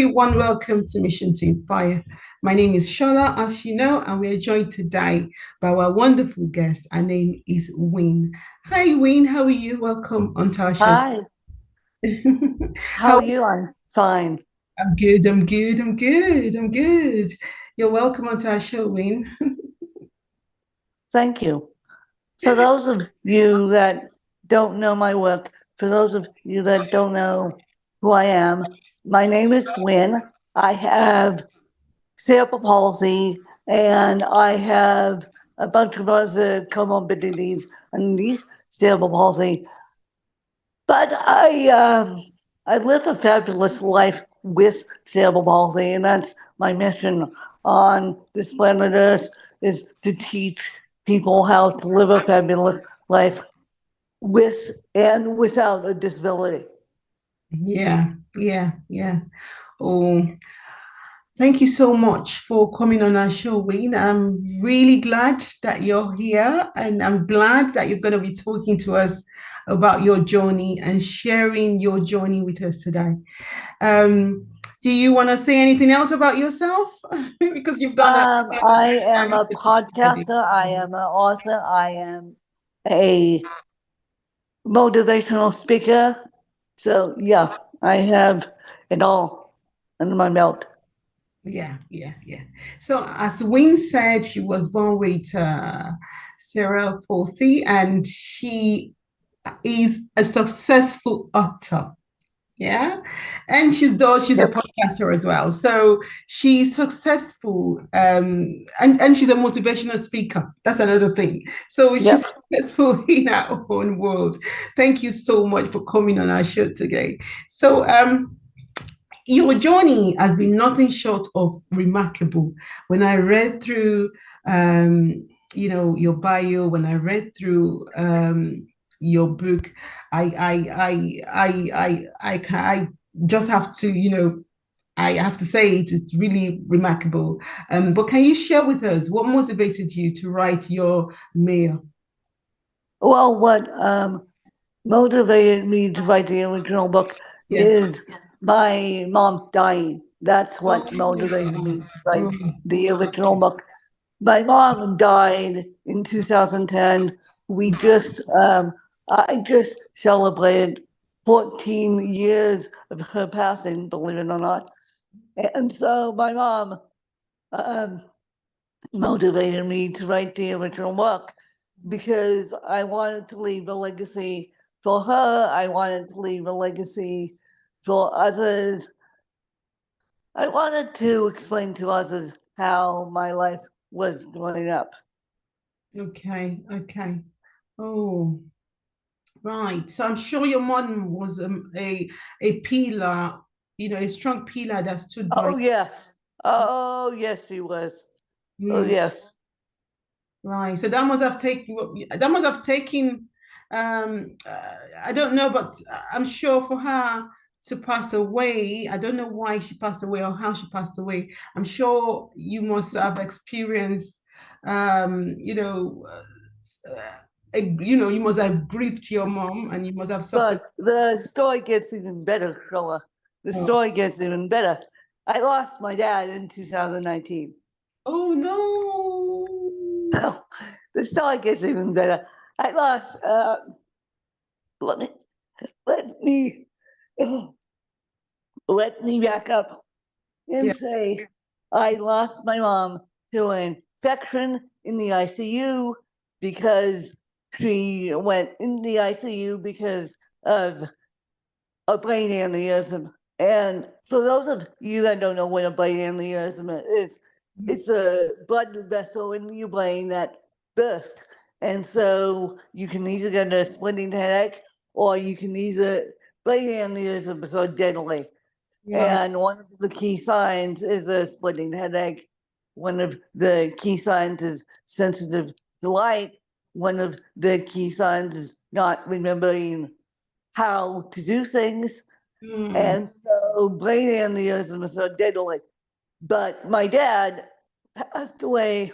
everyone. Welcome to Mission to Inspire. My name is Shola, as you know, and we are joined today by our wonderful guest. Her name is Win. Hi, Win. How are you? Welcome onto our show. Hi, how How are you? I'm fine. I'm good. I'm good. I'm good. I'm good. You're welcome onto our show, Win. Thank you. For those of you that don't know my work, for those of you that don't know who I am, my name is Wynn. I have cerebral palsy and I have a bunch of other comorbidities underneath cerebral palsy. But I live a fabulous life with cerebral palsy, and that's my mission on this planet Earth is to teach people how to live a fabulous life with and without a disability. Yeah, yeah. Oh, thank you so much for coming on our show, Wayne. I'm really glad that you're here, and I'm glad that you're going to be talking to us about your journey and sharing your journey with us today. Um, do you want to say anything else about yourself? Because you've done I am an a podcaster. I am an author. I am a motivational speaker. So yeah, I have it all under my belt. Yeah. So as Wayne said, she was born with cerebral palsy, and she is a successful author. Yeah. And she's a Yep. podcaster as well. So she's successful, and she's a motivational speaker. That's another thing. So she's Yep. successful in her own world. Thank you so much for coming on our show today. So your journey has been nothing short of remarkable. When I read through, your bio, when I read through your book, I just have to, I have to say it's really remarkable. But can you share with us what motivated you to write your mail? Well, what motivated me to write the original book Yeah. is my mom dying. That's Oh, what motivated me to write oh, the original book. My mom died in 2010. We just, I just celebrated 14 years of her passing, believe it or not. And so my mom um, motivated me to write the original book because I wanted to leave a legacy for her. I wanted to leave a legacy for others. I wanted to explain to others how my life was growing up. okay. Oh, right. So I'm sure your mom was a pillar, a strong pillar that stood by. Oh, yes. Oh, yes, she was. Oh, Mm, yes. right. So that must have taken I don't know, but I'm sure for her to pass away, I don't know why she passed away or how she passed away. I'm sure you must have experienced you know you must have grieved your mom and you must have suffered. But the story gets even better, Shola. The Oh, story gets even better. I lost my dad in 2019. oh no. The story gets even better. I lost. Let me let me let me back up Yeah. and say I lost my mom to an infection in the ICU because she went in the ICU because of a brain aneurysm. And for those of you that don't know what a brain aneurysm is, it's a blood vessel in your brain that burst. And so you can either get a splitting headache or you can either brain aneurysms are deadly. Right. And one of the key signs is a splitting headache. One of the key signs is sensitive to light. One of the key signs is not remembering how to do things. Mm, And so brain aneurysms are deadly. But my dad passed away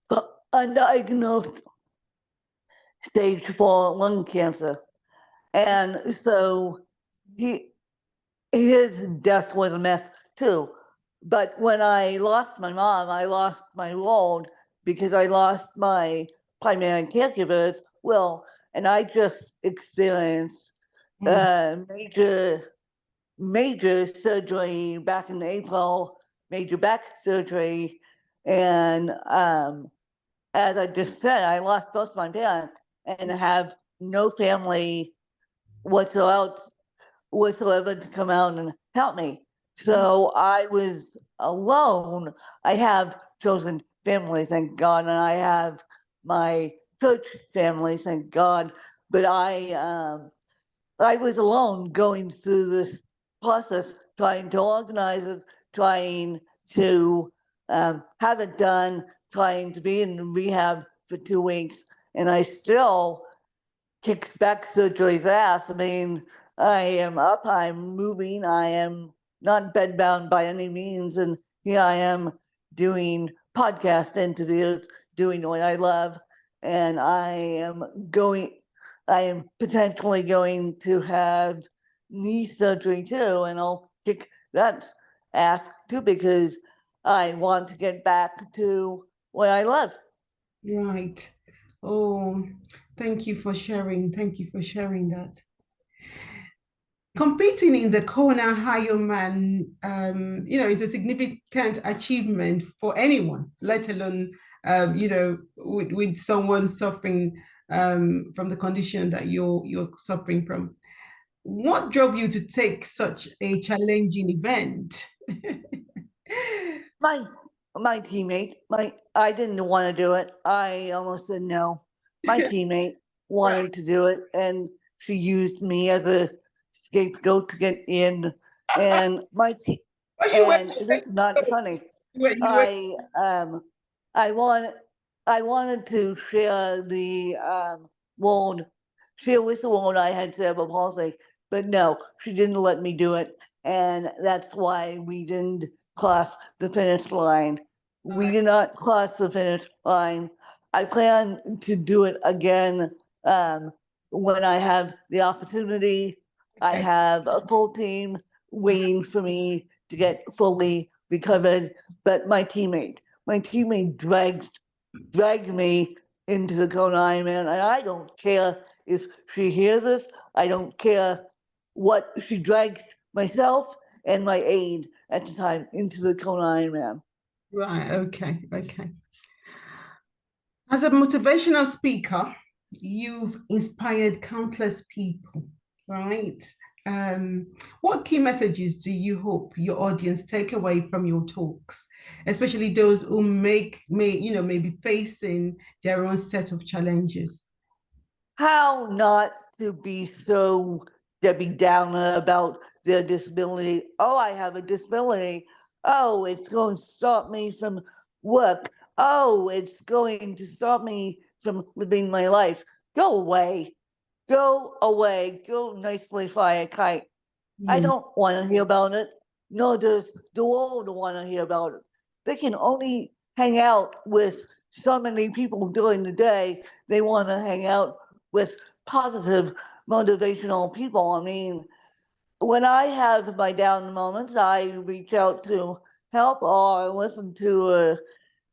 from undiagnosed stage 4 lung cancer. And so he his death was a mess too. But when I lost my mom, I lost my world because I lost my primary caregiver as well. And I just experienced Mm, major, major surgery back in April, major back surgery. And as I just said, I lost both my parents and have no family whatsoever whatsoever to come out and help me. mm, So I was alone. I have chosen family, thank God, and I have my church family, thank God. But I was alone going through this process, trying to organize it, trying to have it done, trying to be in rehab for 2 weeks, and I still kicks back surgery's ass. I mean, I am up, I'm moving, I am not bedbound by any means, and here I am doing podcast interviews, doing what I love, and going, I am potentially going to have knee surgery too, and I'll kick that ass too because I want to get back to what I love. right. Oh, thank you for sharing. Thank you for sharing that. Competing in the Kona Ironman, is a significant achievement for anyone, let alone, with someone suffering from the condition that you're suffering from. What drove you to take such a challenging event? My my teammate, my I didn't want to do it. I almost said no. My teammate Right. wanted to do it, and she used me as a scapegoat to get in. And But you were and this is not funny. you were I I want I wanted to share the world, share with the world I had cerebral palsy, but no, she didn't let me do it, and that's why we didn't cross the finish line. We did not cross the finish line. I plan to do it again um, when I have the opportunity. I okay. have a full team waiting for me to get fully recovered, but my teammate dragged me into the Kona Ironman, and I don't care if she hears this. I don't care what she dragged myself and my aide at the time into the Kona Ironman. Right. Okay. Okay. As a motivational speaker, you've inspired countless people, right? Um, what key messages do you hope your audience take away from your talks, especially those who may be facing their own set of challenges? How not to be so Debbie Downer about their disability. Oh, I have a disability. Oh, it's going to stop me from work. Oh, it's going to stop me from living my life. Go away. Go away. Go nicely fly a kite. I Mm, don't want to hear about it, nor does the world want to hear about it. They can only hang out with so many people during the day. They want to hang out with positive, motivational people. I mean, when I have my down moments, I reach out to help or listen to a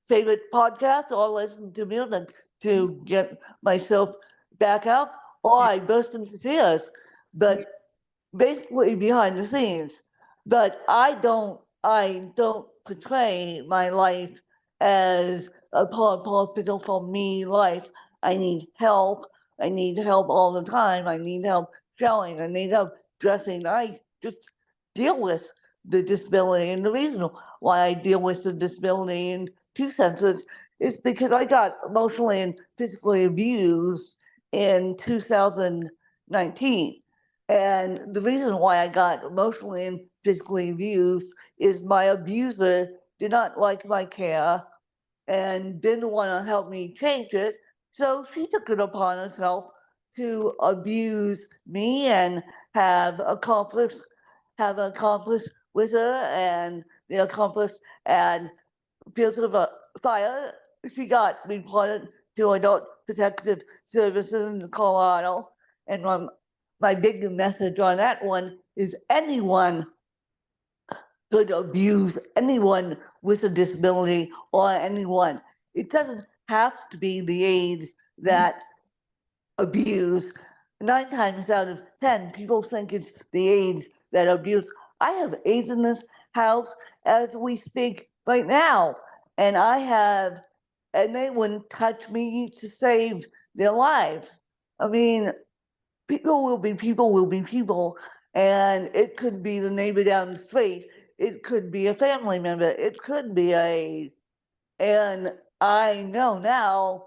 favorite podcast or listen to music to get myself back up, or I burst into tears. But basically behind the scenes. But I don't portray my life as a political for me life. I need help. I need help all the time. I need help showing. I need help dressing. I just deal with the disability. And the reason why I deal with the disability in two senses is because I got emotionally and physically abused in 2019. And the reason why I got emotionally and physically abused is my abuser did not like my care and didn't want to help me change it. So she took it upon herself to abuse me and have accomplished have accomplished with her, and the accomplice and fields of fire. She got reported to Adult Protective Services in Colorado. And my big message on that one is anyone could abuse anyone with a disability or anyone. It doesn't have to be the aides that abuse. 9 times out of 10, people think it's the aides that abuse. I have aides in this house as we speak right now, and and they wouldn't touch me to save their lives. I mean, people will be people, and it could be the neighbor down the street, it could be a family member, it could be and I know now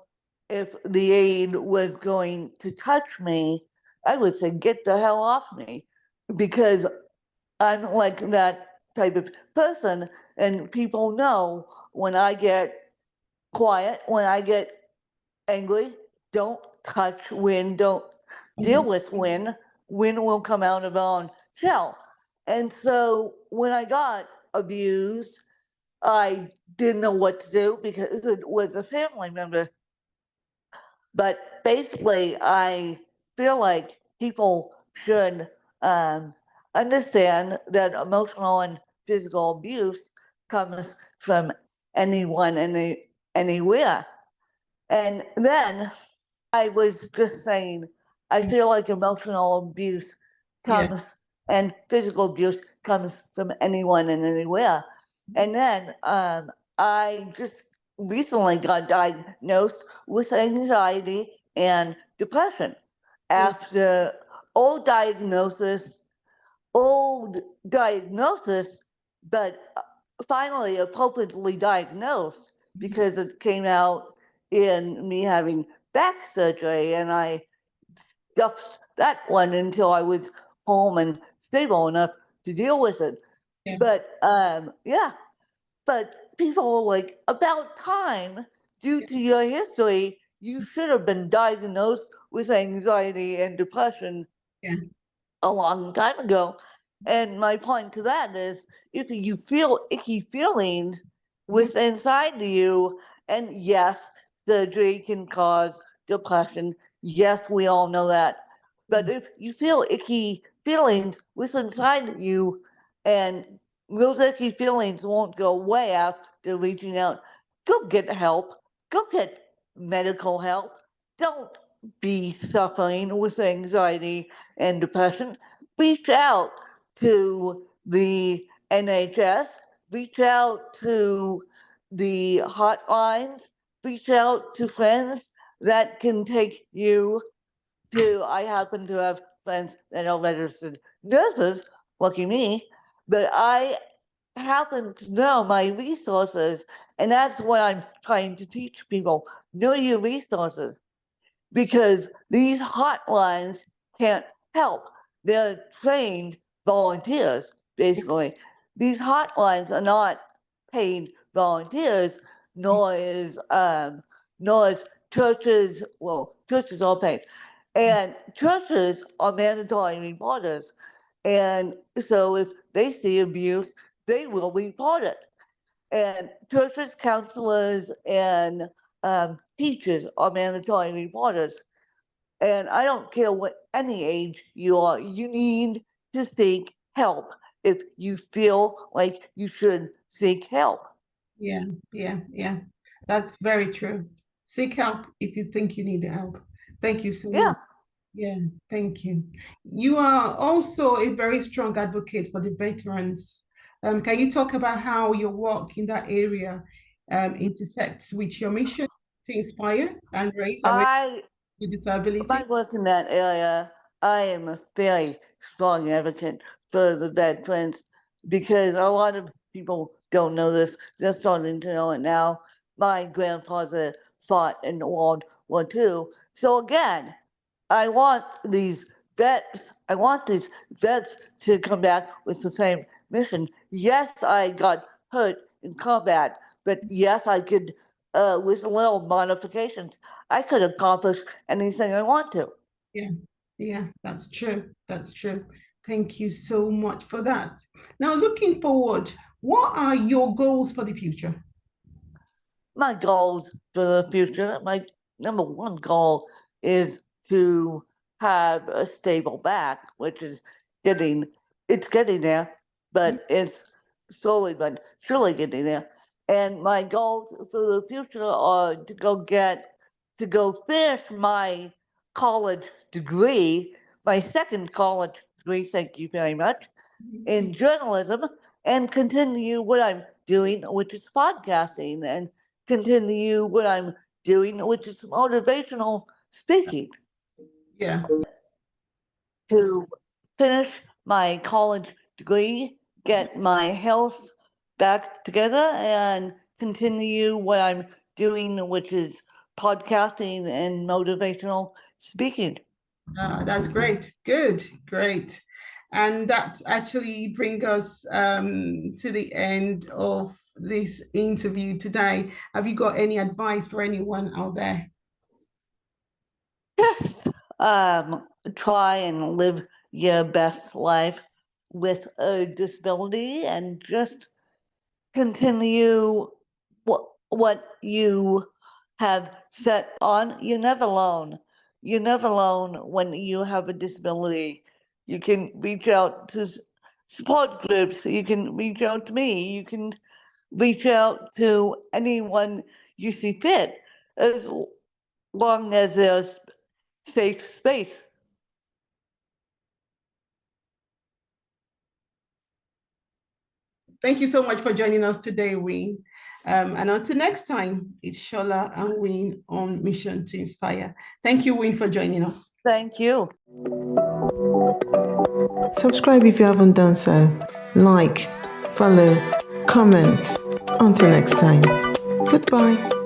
if the aide was going to touch me, I would say, get the hell off me, because I'm like that type of person, and people know when I get quiet, when I get angry, don't touch Win, don't deal Mhm. with Win. Win will come out of her own shell. And so when I got abused, I didn't know what to do because it was a family member. But basically, I feel like people should um, understand that emotional and physical abuse comes from anyone, anywhere. And then I was just saying, I feel like emotional abuse Yeah. comes and physical abuse comes from anyone and anywhere. And then I just recently got diagnosed with anxiety and depression Mm. after old diagnosis, old diagnosis, but finally appropriately diagnosed because it came out in me having back surgery, and I stuffed that one until I was home and stable enough to deal with it. Yeah. But yeah, but people are like, about time, due Yeah. to your history, you should have been diagnosed with anxiety and depression Yeah. a long time ago. And my point to that is, if you feel icky feelings Mhm. with inside of you, and yes, surgery can cause depression. Yes, we all know that. But Mm. if you feel icky feelings with inside of you, and those icky feelings won't go away after reaching out, go get help. Go get medical help. Don't be suffering with anxiety and depression. Reach out to the NHS, reach out to the hotlines, reach out to friends that can take you to. I happen to have friends that are registered nurses, lucky me, but I happen to know my resources, and that's what I'm trying to teach people. Know your resources, because these hotlines can't help. They're trained volunteers, basically. These hotlines are not paid volunteers, nor is churches. Well, churches are paid, and churches are mandatory reporters. And so, if they see abuse, they will report it. And churches, counselors, and teachers are mandatory reporters. And I don't care what any age you are, you need to seek help if you feel like you should seek help. Yeah. Yeah. Yeah. That's very true. Seek help if you think you need help. Thank you so Yeah, much. Yeah, thank you. You are also a very strong advocate for the veterans. Can you talk about how your work in that area intersects with your mission to inspire and raise awareness I to disability? my work in that area, I am a very strong advocate for the veterans, because a lot of people don't know this. They're starting to know it now. My grandfather fought in World War II. So again, I want these I want these vets to come back with the same mission. Yes, I got hurt in combat, but yes, I could, with little modifications, I could accomplish anything I want to. Yeah, yeah, that's true. That's true. Thank you so much for that. Now, looking forward, what are your goals for the future? My goals for the future, my number one goal is to have a stable back, which is getting, it's getting there, but it's slowly but surely getting there. And my goals for the future are to go finish my college degree, my second college degree, thank you very much, in journalism, and continue what I'm doing, which is podcasting, and continue what I'm doing, which is motivational speaking. Yeah. To finish my college degree, get my health back together, and continue what I'm doing, which is podcasting and motivational speaking. That's great. Good. Great. And that actually brings us to the end of this interview today. Have you got any advice for anyone out there? Just try and live your best life with a disability, and just continue what you have set on. You're never alone. You're never alone when you have a disability. You can reach out to support groups. You can reach out to me. You can reach out to anyone you see fit, as long as there's safe space. Thank you so much for joining us today, Win. And until next time, it's Shola and Win on Mission to Inspire. Thank you, Win, for joining us. Thank you. Subscribe if you haven't done so. Like, follow, comment. Until next time. Goodbye.